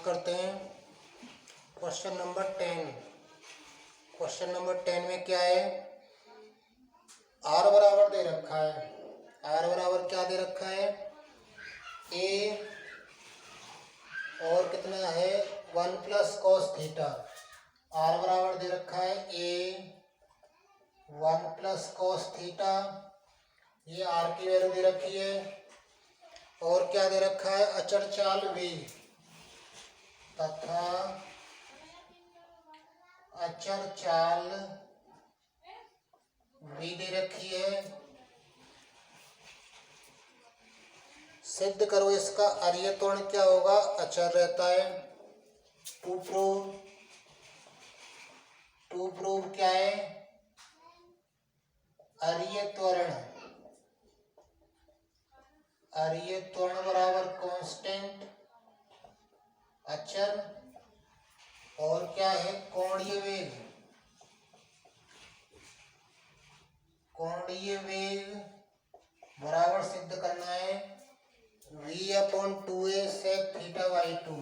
करते हैं question number 10। Question number 10 में क्या है, आर बराबर दे रखा है। आर बराबर क्या दे रखा है, ए और कितना है 1 प्लस कॉस थीटा। आर बराबर दे रखा है ए 1 प्लस कॉस थीटा, ये आर की वैल्यू दे रखी है। और क्या दे रखा है, अचर चाल वी तथा अचर चाल वी दे रखी है। सिद्ध करो इसका अरिय त्वरण क्या होगा, अचर रहता है। टू प्रूव क्या है, अरिय त्वरण बराबर कांस्टेंट अचर और क्या है कोणीय वेग बराबर सिद्ध करना है v/2a sec theta by 2।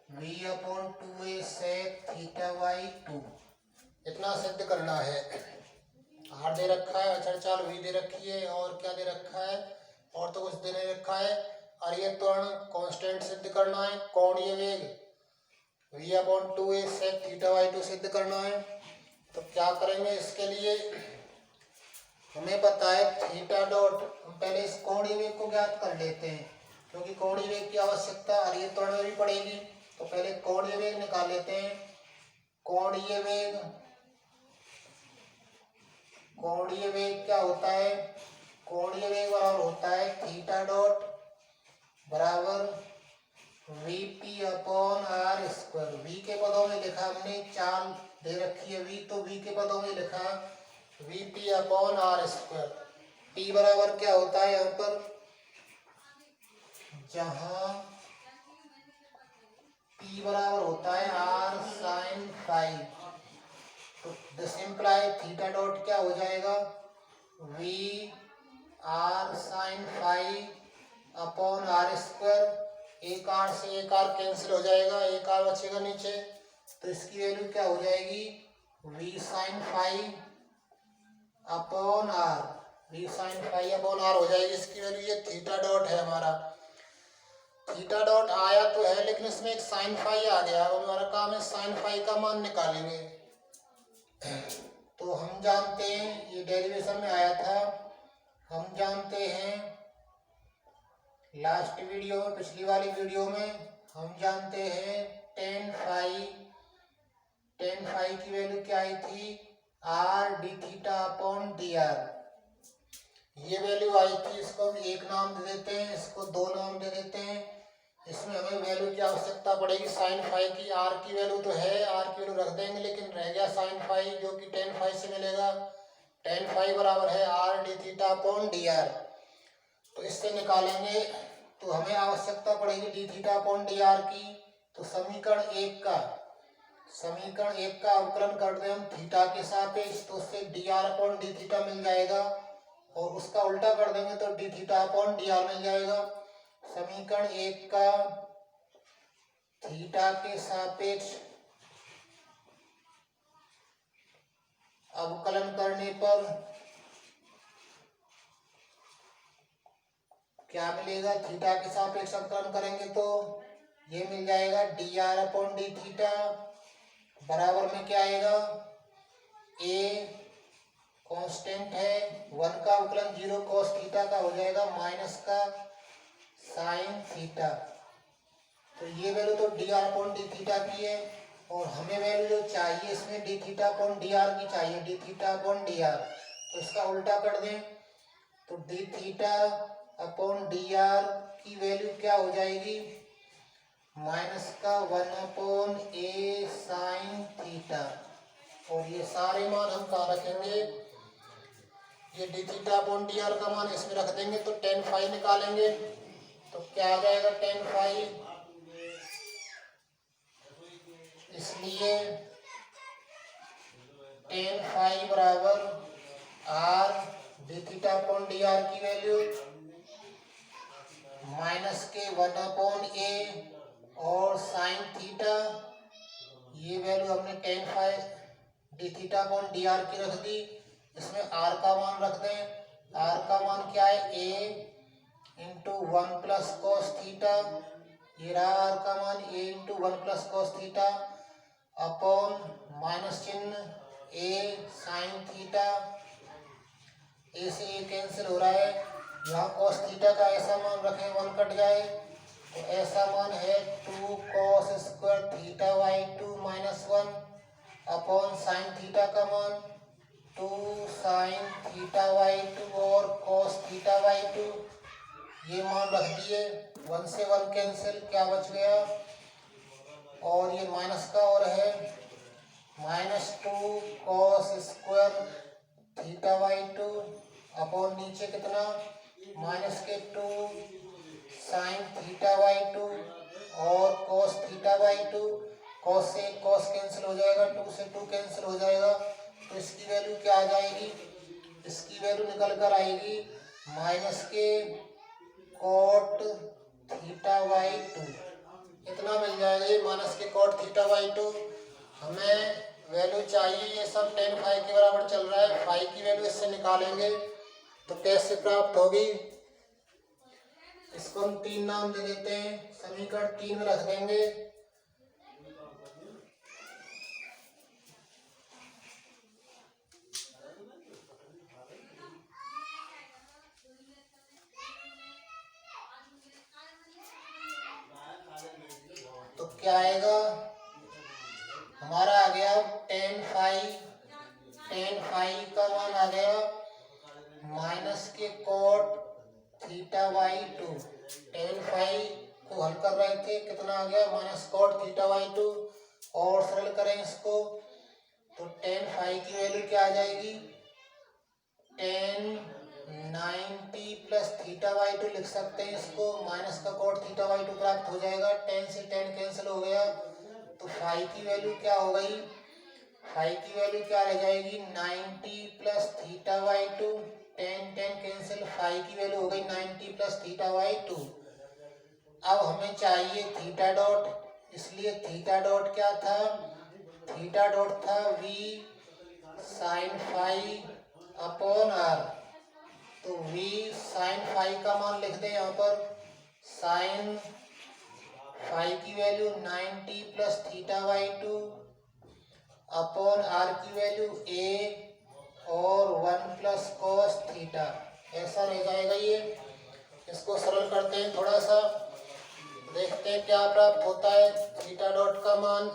v/2a sec theta by 2 इतना सिद्ध करना है। आर दे रखा है, अचर चाल वी दे रखी है और क्या दे रखा है, और तो कुछ दे नहीं रखा है। अरिय त्वरण कांस्टेंट सिद्ध करना है, कोणीय वेग v/2a sec थीटा बाई 2 सिद्ध करना है। तो क्या करेंगे, इसके लिए हमें पता है थीटा डॉट, हम पहले इस कोणीय वेग को ज्ञात कर लेते हैं क्योंकि कोणीय वेग की आवश्यकता अरिय त्वरण में भी पड़ेगी। तो पहले कोणीय वेग निकाल लेते हैं। कोणीय वेग क्या होता है, कोणीय वेग बराबर होता है थीटा डॉट बराबर Vp/r²। v के पदों में लिखा हमने, चाल दे रखी है v, तो v के पदों में लिखा Vp/r²। p बराबर क्या होता है यहाँ पर, जहां p बराबर होता है r sin फाई, तो दिस इम्प्लाई थीटा डॉट क्या हो जाएगा, v r sin phi upon r²। एक आर से एक आर कैंसिल हो जाएगा, एक आर बचेगा नीचे, तो इसकी वैल्यू क्या हो जाएगी v sin phi upon r। v sin phi upon r हो जाएगी इसकी वैल्यू। ये थीटा डॉट है हमारा, थीटा डॉट आया तो है लेकिन इसमें एक साइन फाई आ गया। अब हमारा काम है साइन फाई का मान निकालेंगे। तो हम जानते हैं, ये डेरिवेशन में आया था, हम जानते हैं लास्ट वीडियो में, पिछली वाली वीडियो में हम जानते हैं टेन फाई की वैल्यू क्या आई थी, are d theta upon d are. ये वैल्यू आई थी, इसको हम एक नाम दे देते हैं, इसको दो नाम दे देते हैं। इसमें हमें वैल्यू की आवश्यकता पड़ेगी साइन फाई की। आर की वैल्यू तो है, आर की वैल्यू रख देंगे, लेकिन रह गया साइन फाई जो कि टेन फाई से मिलेगा। टेन फाई बराबर है are d theta upon d are. तो इससे निकालेंगे तो हमें आवश्यकता पड़ेगी D theta upon d are की। तो समीकरण एक का अवकलन कर दें हम थीटा के सापेक्ष, तो उससे d r upon d theta मिल जाएगा, और उसका उल्टा कर देंगे तो d theta upon d r मिल जाएगा। समीकरण एक का थीटा के सापेक्ष अवकलन करने पर क्या मिलेगा, थीटा के सापेक्ष अवकलन करेंगे तो ये मिल जाएगा d r upon d theta बराबर में क्या आएगा, ए कांस्टेंट है, 1 का अवकलन 0 cos थीटा का हो जाएगा माइनस का साइन थीटा। तो ये वैल्यू तो D r upon d theta की है, और हमें वैल्यू जो चाहिए इसमें D theta upon d are की चाहिए, D theta upon d are. तो इसका उल्टा कर दें तो d theta upon d are की वैल्यू क्या हो जाएगी, माइनस का 1/a साइन थीटा। और ये सारे मान हम कहाँ रखेंगे, ये D theta upon d are का मान इसमें रख देंगे तो टेन फाई निकालेंगे। तो क्या आ जाएगा टेन फाई, इसलिए टेन फाई बराबर are d theta upon d are की वैल्यू माइनस के 1/a और साइन थीटा, ये वैल्यू हमने ten five D theta upon d are की रख दी। इसमें आर का मान रख दें। आर का मान क्या है, a into 1 plus cos theta, ये रहा आर का मान, a into 1 plus cos theta upon minus चिन्ह ए साइन थीटा, ए से ए कैंसिल हो रहा है। यहाँ कोस थीटा का ऐसा मान रखें 1 कट जाए, तो ऐसा मान है 2 cos square theta by 2 minus 1 upon sine theta का मान 2 साइन थीटा बाई 2 और कॉस थीटा बाई 2, ये मान रख दिए। 1 से 1 कैंसिल, क्या बच गया, और ये माइनस का और है -2 cos square theta by 2 upon नीचे कितना माइनस के 2 साइन थीटा बाई 2 और कॉस थीटा बाई 2, कॉस से कॉस कैंसिल हो जाएगा, 2 से 2 कैंसिल हो जाएगा, तो इसकी वैल्यू क्या आ जाएगी, इसकी वैल्यू निकल कर आएगी माइनस के कॉट थीटा बाई 2, इतना मिल जाएगा। ये माइनस के कॉट थीटा बाई 2 हमें वैल्यू चाहिए, ये सब tan फाई के बराबर चल रहा है। फाई की वैल्यू इससे निकालेंगे तो कैसे प्राप्त होगी, इसको हम 3 नाम दे देते हैं, समीकरण 3 में रख देंगे। तो क्या आएगा, हमारा आ गया tan फाई का मान आ गया माइनस के cot theta by 2। tan phi को हल कर रहे थे, कितना आ गया माइनस कॉट थीटा बाई 2, और सरल करें इसको तो tan फाई की वैल्यू क्या आ जाएगी, tan 90 प्लस थीटा बाई 2 लिख सकते हैं इसको, माइनस का कॉट थीटा बाई 2 प्राप्त हो जाएगा। tan से tan कैंसिल हो गया, तो फाई की वैल्यू क्या हो गई, फाई की वैल्यू क्या रह जाएगी 90 plus theta by 2, tan cancel, phi की वैल्यू हो गई 90 प्लस थीटा बाई 2। अब हमें चाहिए थीटा डॉट, इसलिए थीटा डॉट क्या था, थीटा डॉट था v sine phi upon r, तो v साइन फाई का मान लिख दें यहाँ पर, साइन फाई की value 90 plus theta by 2 upon r की वैल्यू a और 1 प्लस कॉस थीटा, ऐसा रह जाएगा ये। इसको सरल करते हैं थोड़ा सा, देखते हैं क्या प्राप्त होता है। थीटा डॉट का मान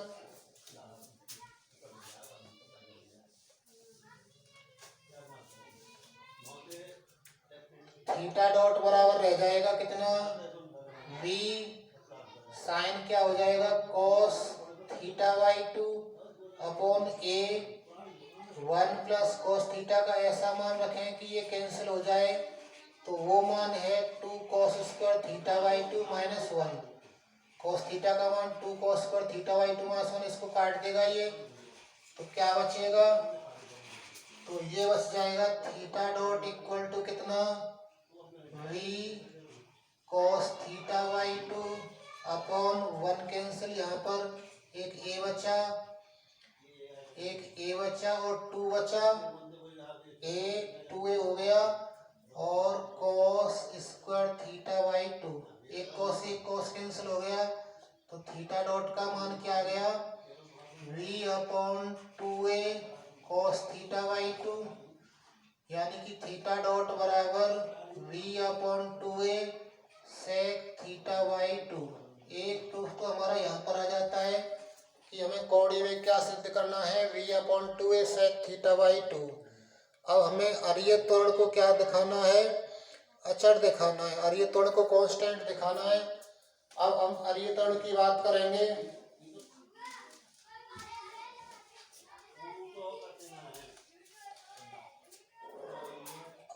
थीटा डॉट बराबर रह जाएगा कितना, v साइन क्या हो जाएगा cos theta by 2 upon a 1 plus cos theta का ऐसा मान रखें कि ये कैंसिल हो जाए, तो वो मान है 2 cos square theta by 2 minus 1, cos theta का मान 2 cos square theta by 2 minus 1, इसको काट देगा ये, तो क्या बचेगा, तो ये बच जाएगा थीटा डॉट इक्वल टू कितना, v cos theta by 2 upon 1 cancel, यहाँ पर एक a बचा और 2 बचा, a 2a हो गया, और कॉस स्क्वायर थीटा बाई 2, एक कॉस कैंसिल हो गया, तो थीटा डॉट का मान क्या आ गया, v upon 2a cos theta by 2, यानी कि थीटा डॉट बराबर v upon 2a sec theta by 2। एक प्रूफ तो हमारा यहाँ पर आ जाता है कि हमें कौड़ी में क्या सिद्ध करना है, v upon 2a sec theta by 2। अब हमें अरीय त्वरण को क्या दिखाना है, अचर दिखाना है, अरीय त्वरण को कांस्टेंट दिखाना है। अब हम अरीय त्वरण की बात करेंगे।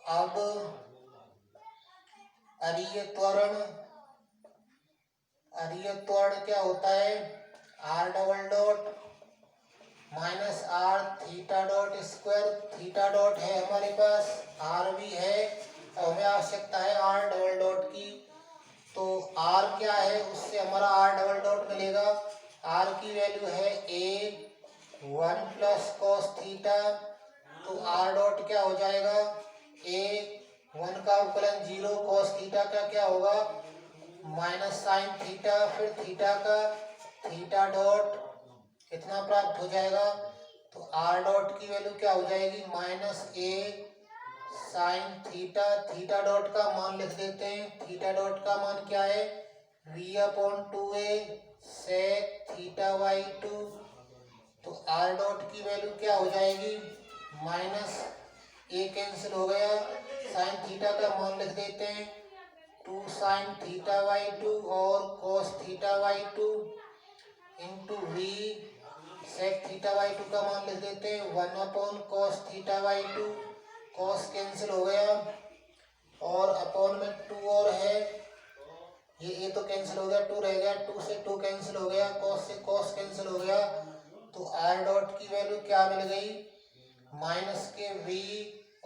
अब अरीय त्वरण क्या होता है, r double dot minus r theta dot square, theta dot है हमारे पास, आर भी है और हमें आवश्यकता है आर डबल डॉट की, तो आर क्या है, उससे हमारा आर डबल डॉट मिलेगा। आर की वैल्यू है ए 1 प्लस कॉस थीटा, तो आर डॉट क्या हो जाएगा, ए 1 का अवकलन 0, कॉस थीटा का क्या होगा माइनस साइन थीटा, फिर थीटा का थीटा डॉट कितना प्राप्त हो जाएगा, तो आर डॉट की वैल्यू क्या हो जाएगी माइनस ए साइन थीटा। थीटा डॉट का मान लिख देते हैं, थीटा डॉट का मान क्या है v upon 2a sec theta by 2। तो आर डॉट की वैल्यू क्या हो जाएगी माइनस ए कैंसिल हो गया, साइन थीटा का मान लिख देते हैं 2 साइन थीटा बाई 2 और cos theta by 2 into v sec theta by 2 का मान लिख देते हैं 1 upon cos theta by 2, cos cancel हो गया और अपॉन में 2 और है, ये तो कैंसिल हो गया, 2 रह गया, 2 से 2 कैंसिल हो गया, कॉस से कॉस कैंसिल हो गया, तो आर डॉट की वैल्यू क्या मिल गई माइनस के v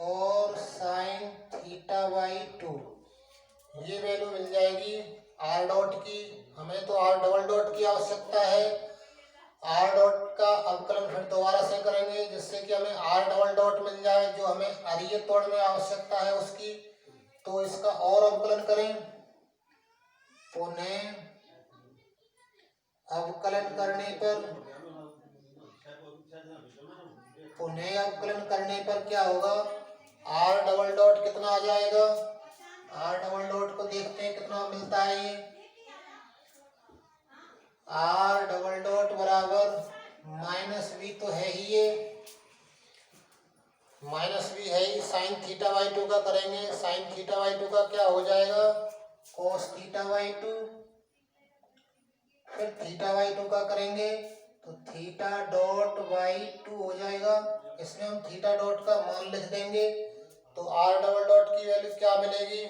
और साइन थीटा बाई 2, ये वैल्यू मिल जाएगी आर डॉट की। हमें तो आर डबल डॉट की आवश्यकता है, आर डॉट का अवकलन फिर दोबारा से करेंगे जिससे कि हमें आर डबल डॉट मिल जाए जो हमें अरीय तोड़ में आवश्यकता है उसकी। तो इसका और अवकलन करें, पुनः अवकलन करने पर क्या होगा, आर डबल डॉट कितना आ जाएगा, आर डबल डॉट को देखते हैं कितना मिलता है, ये आर डबल डॉट बराबर माइनस वी तो है ही, ये माइनस वी है ही, साइन थीटा बाई 2 का करेंगे, साइन थीटा बाई 2 का क्या हो जाएगा कॉस थीटा बाई 2, फिर थीटा बाई 2 का करेंगे तो थीटा डॉट बाई 2 हो जाएगा। इसमें हम थीटा डॉट का मान लिख देंगे तो आर डबल डॉट की वैल्यू क्या मिलेगी,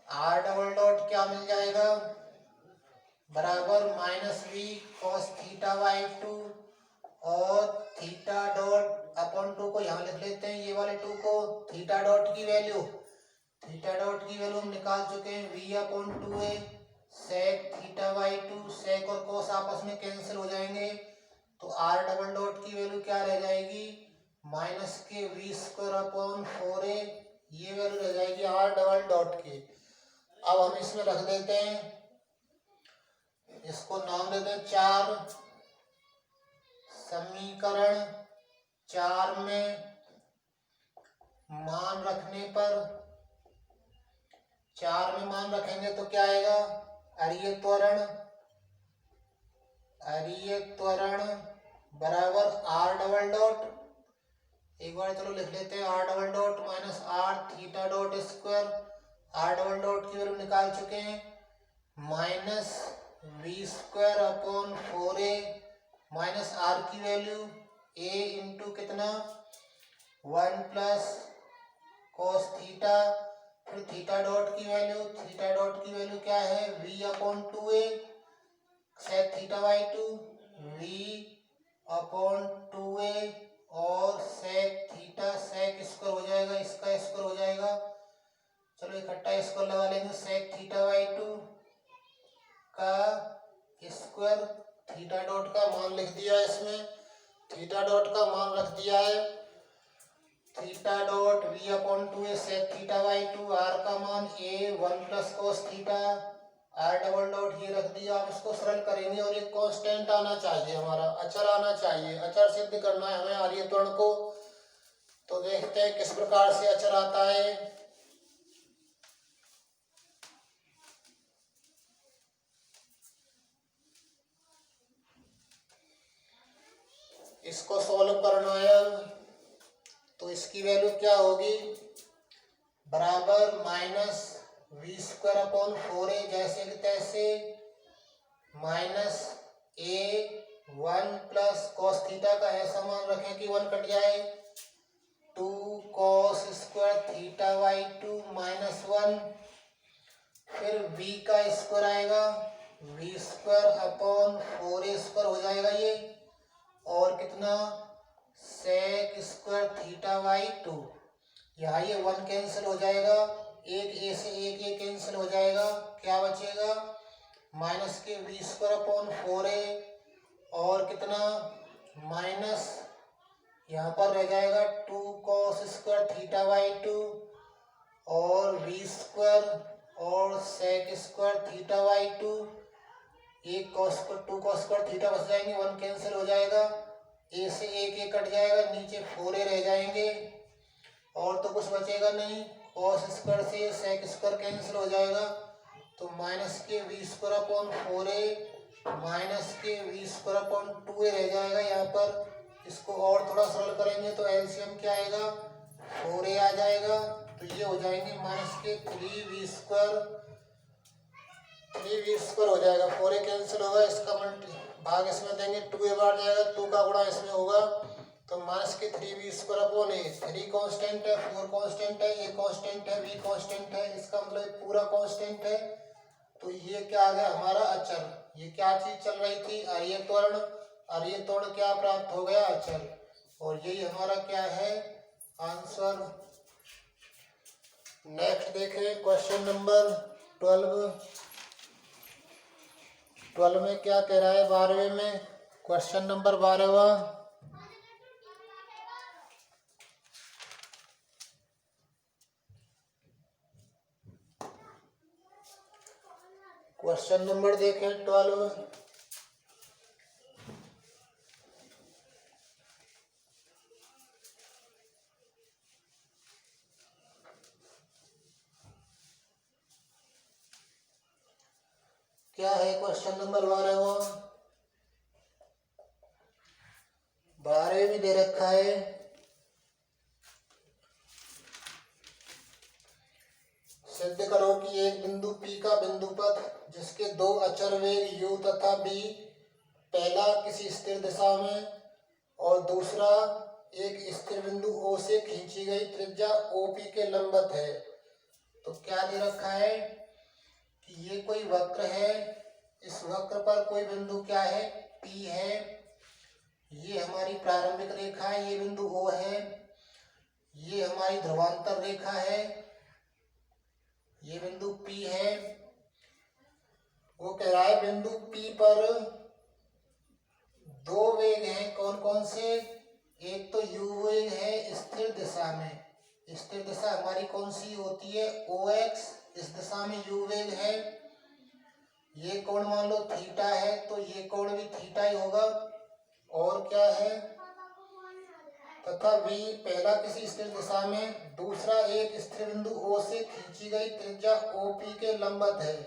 आर डबल डॉट क्या मिल जाएगा बराबर minus v cos theta by 2 और थीटा डॉट अपॉन 2 को यहाँ लिख लेते हैं, ये वाले 2 को, थीटा डॉट की वैल्यू हम निकाल चुके हैं v upon 2a sec theta by 2, sec और कोस आपस में कैंसिल हो जाएंगे तो आर डबल डॉट की वैल्यू क्या रह जाएगी माइनस के वी स्क्वायर अपॉन 4a, ये वैल्यू रह जाएगी आर डबल डॉट की। अब हम इसमें रख देते हैं, इसको नाम देते हैं 4, समीकरण 4 में मान रखने पर, 4 में मान रखेंगे तो क्या आएगा अरीय त्वरण बराबर आर डबल डॉट, एक बार चलो लिख लेते हैं r double dot minus r theta dot square, r double dot की वैल्यू निकाल चुके हैं minus v square upon 4a minus r की वैल्यू a इंटू कितना 1 प्लस कॉस थीटा, फिर थीटा डॉट की वैल्यू क्या है v upon 2a sec theta by 2, v upon 2a और सेक थीटा, सेक स्क्वायर हो जाएगा, इसका स्क्वायर हो जाएगा, चलो इकट्ठा स्क्वायर लगा लेंगे, सेक थीटा बाई 2 का स्क्वायर, थीटा डॉट का मान लिख दिया, इसमें थीटा डॉट का मान रख दिया है, theta dot v upon 2a sec theta by 2, r का मान a 1 plus cos theta, r double dot ये रख दिया। आप इसको सरल करेंगे और ये कांस्टेंट आना चाहिए, हमारा अचर आना चाहिए, अचर सिद्ध करना है हमें आर्य त्वरण को। तो देखते हैं किस प्रकार से अचर आता है। इसको सॉल्व करना है तो इसकी वैल्यू क्या होगी बराबर minus v square upon 4a जैसे कि तैसे minus a 1 plus cos theta का ऐसा मान रखें कि 1 कट जाए, 2 cos square theta by 2 minus 1, फिर v का स्क्वायर आएगा v square upon 4a square हो जाएगा ये, और कितना सेक स्क्वायर थीटा बाई 2। यहाँ ये 1 कैंसिल हो जाएगा, एक ए से एक ये कैंसिल हो जाएगा, क्या बचेगा माइनस के वी स्क्वायर अपॉन 4a और कितना माइनस यहाँ पर रह जाएगा 2 कॉस स्क्वायर थीटा बाई 2 और वी स्क्वायर और सेक स्क्वायर थीटा बाई 2। एक cos square 2 cos square theta बच जाएंगे, 1 कैंसिल हो जाएगा, ए से एक कट जाएगा, नीचे 4a रह जाएंगे और तो कुछ बचेगा नहीं। कॉस स्क्वायर से सेक स्क्वायर कैंसिल हो जाएगा तो माइनस के v square upon 4a minus के वी स्क्वायर अपॉन 2a रह जाएगा। यहाँ पर इसको और थोड़ा सरल करेंगे तो एलसीएम क्या आएगा 4a आ जाएगा, तो ये हो जाएंगे माइनस के 3v स्क्वायर हो जाएगा। 4a कैंसिल होगा, इसका भाग इसमें देंगे, 2a बाहर जाएगा, 2 का गुणा इसमें होगा तो माइनस के 3v square upon a। 3 constant है, 4 कांस्टेंट है, a कांस्टेंट है, v कांस्टेंट है, इसका मतलब पूरा कांस्टेंट है। तो ये क्या आ गया हमारा अचर। ये क्या चीज चल रही थी अर्य त्वरण क्या प्राप्त हो गया अचर, और यही हमारा क्या है आंसर। नेक्स्ट देखें क्वेश्चन नंबर 12 में क्या कह रहा है 12वें में, क्वेश्चन नंबर 12वां। क्वेश्चन नंबर देखें 12। क्या है क्वेश्चन नंबर 12वां, 12 में दे रखा है सिद्ध करो कि एक बिंदु P का बिंदुपथ जिसके दो अचर वेग u तथा b, पहला किसी स्थिर दिशा में और दूसरा एक स्थिर बिंदु O से खींची गई त्रिज्या OP के लंबवत है। तो क्या दे रखा है कि ये कोई वक्र है, इस वक्र पर कोई बिंदु क्या है P है, ये हमारी प्रारंभिक रेखा है, ये बिंदु O है, ये हमारी ध्रुवांतर रेखा है, ये बिंदु P है। वो कह रहा है बिंदु P पर दो वेग हैं, कौन कौन से, एक तो u वेग है स्थिर दिशा में, स्थिर दिशा हमारी कौन सी होती है OX, इस दिशा में u वेग है, ये कोण मान लो थीटा है तो ये कोण भी थीटा ही होगा, और क्या है तथा v पहला किसी स्थिर दिशा में, दूसरा एक स्थिर बिंदु O से खींची गई त्रिज्या OP के लंबवत है,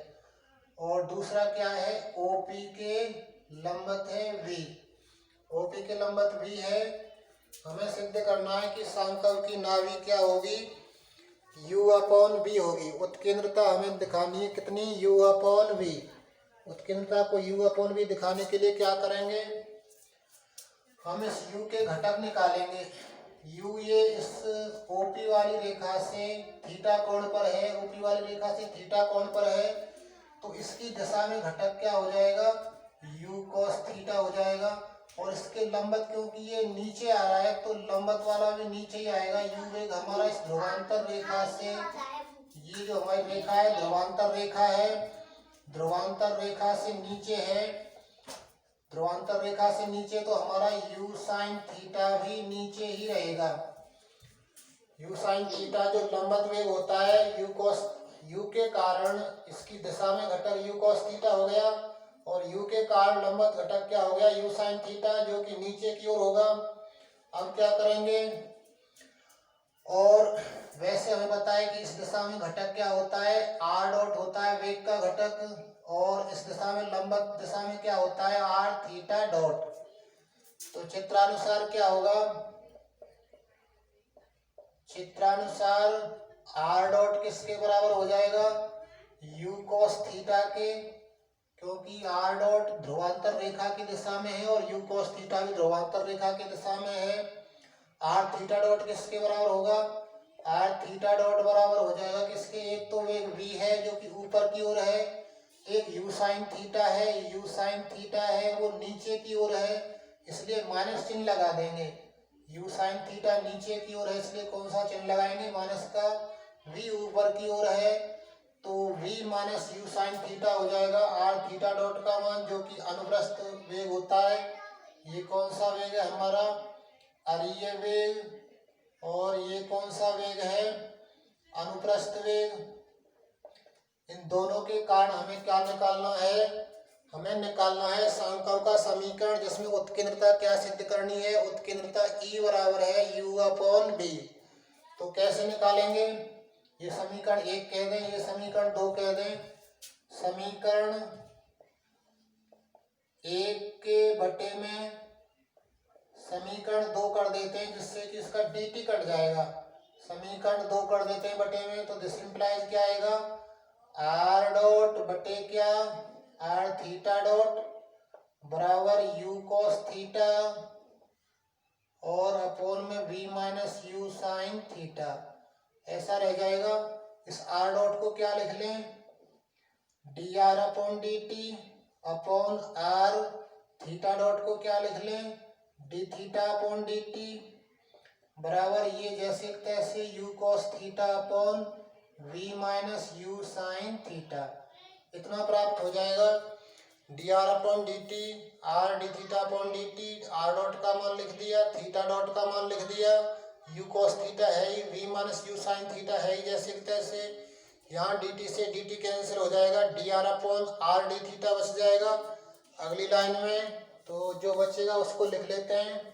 और दूसरा क्या है OP के लंबवत है v, OP के लंबवत v है। हमें सिद्ध करना है कि सांकव की नाभि क्या होगी u अपॉन v होगी। उत्केंद्रता हमें दिखानी है कितनी u अपॉन v। उत्केंद्रता को u अपॉन v दिखाने के लिए क्या करेंगे, हम इस u के घटक निकालेंगे। u ये इस OP वाली रेखा से थीटा कोण पर है, OP वाली रेखा से थीटा कोण पर है, तो इसकी दिशा में घटक क्या हो जाएगा u cos थीटा हो जाएगा, और इसके लंबवत क्योंकि ये नीचे आ रहा है तो लंबवत वाला भी नीचे ही आएगा। u वेग हमारा इस ध्रुवांतर रेखा से, ये जो हमारी रेखा है ध्रुवांतर रेखा है, ध्रुवांतर रेखा से नीचे है, ध्रुवांतर रेखा से नीचे तो हमारा u sin थीटा भी नीचे ही रहेगा। u sin थीटा जो लंबवत वेग होता है u के कारण इसकी दिशा में घटक u cos थीटा हो गया, और u के कारण लंबवत घटक क्या हो गया u sin थीटा जो कि नीचे की ओर होगा। अब क्या करेंगे, और वैसे हमें बताया कि इस दिशा में घटक क्या होता है r डॉट होता है वेग का घटक, और इस दिशा में लंबवत दिशा में क्या होता है r थीटा डॉट। तो चित्रानुसार क्या होगा, चित्रानुसार r डॉट किसके बराबर हो जाएगा u cos थीटा के, क्योंकि r डॉट ध्रुवांतर रेखा की दिशा में है और u cos थीटा भी ध्रुवांतर रेखा की दिशा में है। r थीटा डॉट किसके बराबर होगा, r थीटा डॉट बराबर हो जाएगा किसके, एक तो वेग v है जो कि ऊपर की ओर है, एक u sin थीटा है, u sin थीटा है वो नीचे की ओर है, इसलिए माइनस चिन्ह लगा देंगे। यू साइन थीटा नीचे की ओर है इसलिए कौन सा चिन्ह लगाएंगे, माइनस का। वी ऊपर की ओर है तो v minus u sine theta हो जाएगा। आर थीटा डॉट का मान जो कि अनुप्रस्थ वेग होता है, ये कौन सा वेग है हमारा, अरीय वेग। और ये कौन सा वेग है, अनुप्रस्थ वेग। इन दोनों के कारण हमें क्या निकालना है, हमें निकालना है सांकों का समीकरण, जिसमें उत्केंद्रता क्या सिद्ध करनी है, उत्केंद्रता E बराबर है U अपॉन B। तो कैसे निकालेंगे, ये समीकरण 1 कह दें, ये समीकरण 2 कह दें। समीकरण 1 के बटे में समीकरण 2 कर देते हैं, जिससे कि इसका dt कट जाएगा। समीकरण 2 कर देते हैं बटे में, तो दिस इंप्लाइज क्या आएगा, आर डॉट बटे क्या, आर थीटा डॉट बराबर यू कॉस थीटा और अपोन में v minus u sine theta, ऐसा रह जाएगा। इस आर डॉट को क्या लिख लें, d r upon d t upon r theta dot को क्या लिख लें, d theta upon d t बराबर ये जैसे तैसे u cos theta upon v minus u sine theta, इतना प्राप्त हो जाएगा। D r upon d t, r d theta upon d t, r dot का मान लिख दिया, थीटा डॉट का मान लिख दिया, यू कॉस थीटा है ही, v minus u sine theta है ही जैसे तैसे। यहाँ डी टी से डी टी कैंसिल हो जाएगा, d r upon r d theta बच जाएगा अगली लाइन में। तो जो बचेगा उसको लिख लेते हैं।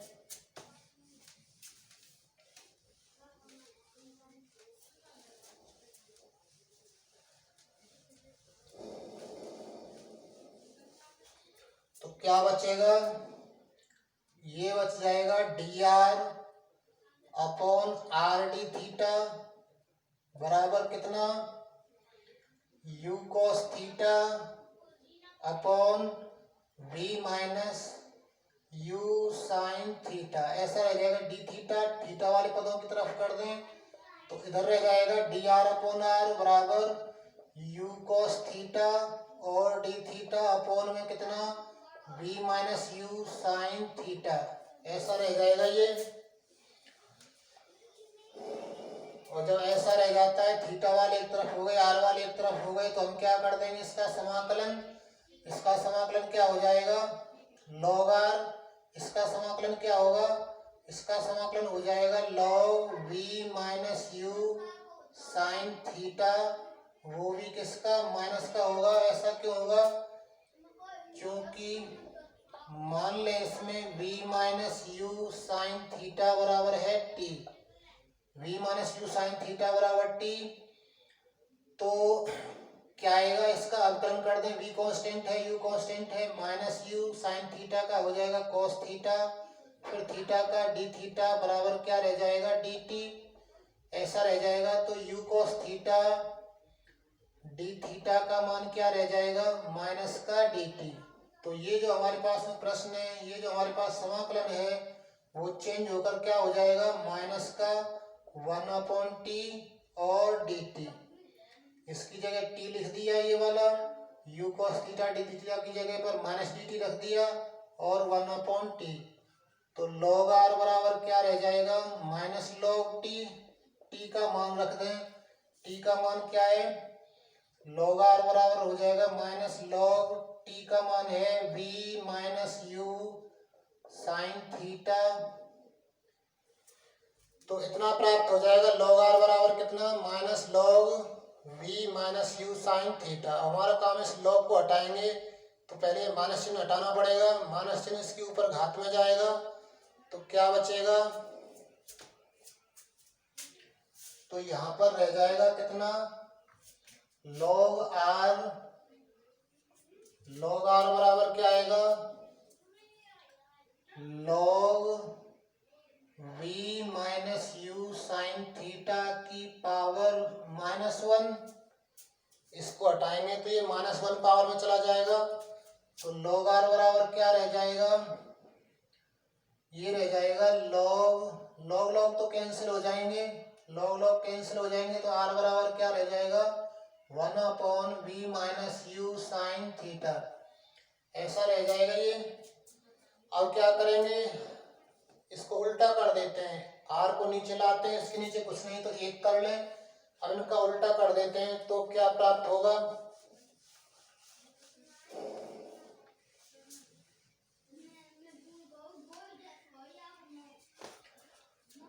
तो क्या बचेगा, ये बच जाएगा d r upon r d theta बराबर कितना, u cos theta upon v minus u sine theta, ऐसा रह जाएगा। डी थीटा थीटा वाले पदों की तरफ कर दें तो इधर रह जाएगा डी आर अपॉन आर बराबर यू कॉस थीटा और डी थीटा अपॉन में कितना, v minus u sine theta, ऐसा रह जाएगा ये। और जब ऐसा रह जाता है, थीटा वाले एक तरफ हो गए, आर वाले एक तरफ हो गए, तो हम क्या कर देंगे, इसका समाकलन। इसका समाकलन क्या हो जाएगा, लॉग आर। इसका समाकलन क्या होगा, इसका समाकलन हो जाएगा log v minus u sine theta, वो भी किसका, माइनस का होगा। ऐसा क्यों होगा, क्योंकि मान ले इसमें v minus u sine theta बराबर है t, v minus u sine theta बराबर t, तो क्या आएगा, इसका अवकलन कर दें, v कांस्टेंट है, u कांस्टेंट है, माइनस यू साइन थीटा का हो जाएगा cos थीटा, फिर थीटा का d थीटा बराबर क्या रह जाएगा, dt, ऐसा रह जाएगा। तो u cos theta d theta का मान क्या रह जाएगा, माइनस का dt। तो ये जो हमारे पास में प्रश्न है, ये जो हमारे पास समाकलन है, वो चेंज होकर क्या हो जाएगा, माइनस का 1/t और dt। इसकी जगह t लिख दिया ये वाला, u cos theta d theta की जगह पर माइनस dt रख दिया और 1/t। तो log r बराबर क्या रह जाएगा, माइनस log t, t का मान रख दें, t का मान क्या है, log r बराबर हो जाएगा माइनस log t का मान है v minus u sine theta. तो इतना प्राप्त हो जाएगा, log r बराबर कितना, minus log v minus u sine theta. हमारा काम इस log को हटाएंगे, तो पहले माइनस चिन्ह हटाना पड़ेगा, माइनस चिन्ह इसके ऊपर घात में जाएगा, तो क्या बचेगा, तो यहाँ पर रह जाएगा कितना, log r बराबर क्या आएगा, log v minus u sine theta की पावर -1। इसको हटाएंगे तो ये -1 पावर में चला जाएगा, तो log r बराबर क्या रह जाएगा, ये रह जाएगा log तो कैंसिल हो जाएंगे, log कैंसिल हो जाएंगे, तो r बराबर क्या रह जाएगा, 1/v minus u sine theta, ऐसा रह जाएगा ये। अब क्या करेंगे, इसको उल्टा कर देते हैं, आर को नीचे लाते हैं, इसके नीचे कुछ नहीं तो 1 कर लें। अब इनका उल्टा कर देते हैं तो क्या प्राप्त होगा,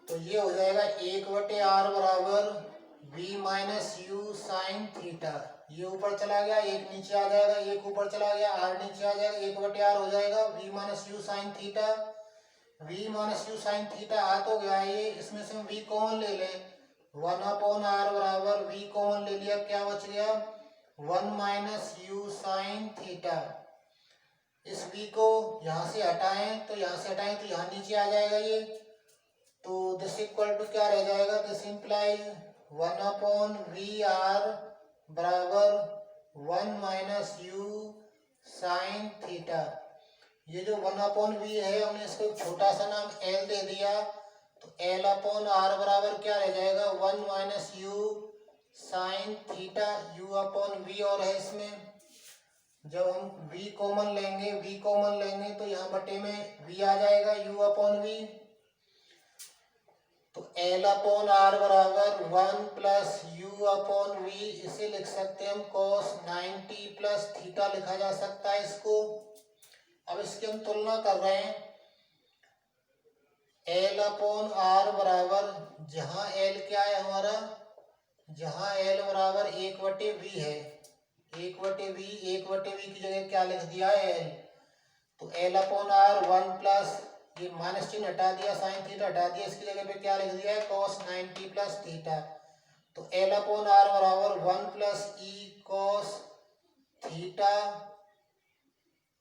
तो ये हो जाएगा 1/r बराबर v minus u sine theta. ये ऊपर चला गया, 1 नीचे आ जाएगा, 1 ऊपर चला गया, r नीचे आ जाएगा, 1/r हो जाएगा v minus u sine theta. v minus u sine theta आ तो गया ये, इसमें से हम v कॉमन ले लें, 1/r बराबर v कॉमन ले लिया, क्या बच गया 1 माइनस यू साइन थीटा। इस v को यहाँ से हटाएं तो यहाँ नीचे आ जाएगा ये, तो दिस इक्वल टू क्या रह जाएगा, दिस इंप्लाइज 1/VR बराबर 1 माइनस यू साइन थीटा। ये जो 1/V है हमने इसको एक छोटा सा नाम L दे दिया, तो L/R बराबर क्या रह जाएगा 1 minus u sine theta, U/V और है इसमें। जब हम V कॉमन लेंगे तो यहाँ बटे में V आ जाएगा U/V, तो L/R बराबर 1 प्लस U/V, इसे लिख सकते हैं हम cos 90 प्लस थीटा लिखा जा सकता है इसको। अब इसकी हम तुलना कर रहे हैं, L/R बराबर जहाँ L क्या है हमारा, जहाँ L बराबर 1/V है, 1/V की जगह क्या लिख दिया है L, तो L/R 1 प्लस ये माइनस चिन्ह हटा दिया, साइन थीटा हटा दिया, इसकी जगह पे क्या लिख दिया है cos 90 प्लस थीटा। तो L/R बराबर 1 प्लस ई cos थीटा,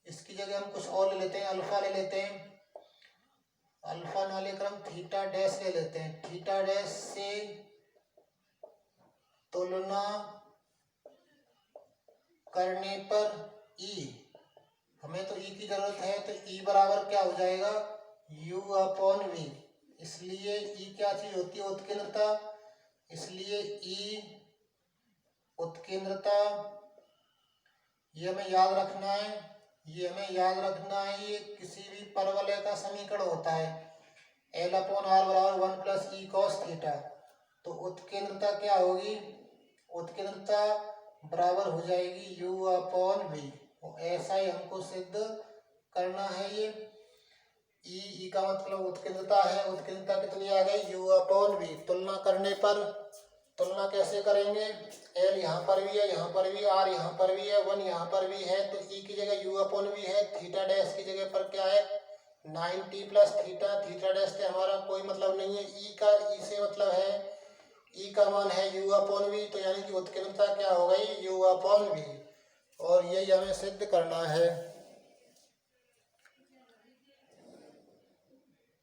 इसकी जगह हम कुछ और ले लेते हैं, अल्फा ले लेते हैं, अल्फा ना लेकर हम थीटा डैश ले लेते हैं, थीटा डैश से तुलना करने पर ई, हमें तो ई की जरूरत है, तो ई बराबर क्या हो जाएगा U/V। इसलिए ई क्या चीज होती है, उत्केंद्रता, इसलिए ई उत्केंद्रता, ये हमें याद रखना है, ये किसी भी परवलय का समीकरण होता है, L/R बराबर 1 प्लस ई cos थीटा। तो उत्केंद्रता क्या होगी, उत्केंद्रता बराबर हो जाएगी U/V, और ऐसा ही हमको सिद्ध करना है। ये ई का मतलब उत्केंद्रता है, उत्केंद्रता कितनी आ गई U/V। तुलना करने पर, तुलना कैसे करेंगे, L यहाँ पर भी है, यहाँ पर भी, R यहाँ पर भी है, 1 यहाँ पर भी है, तो ई की जगह U/V है, थीटा डैश की जगह पर क्या है 90 प्लस थीटा, थीटा डैश से हमारा कोई मतलब नहीं है, ई से मतलब है, ई का मान है U/V, तो यानी कि उत्केंद्रता क्या हो गई U/V, और यही हमें सिद्ध करना है।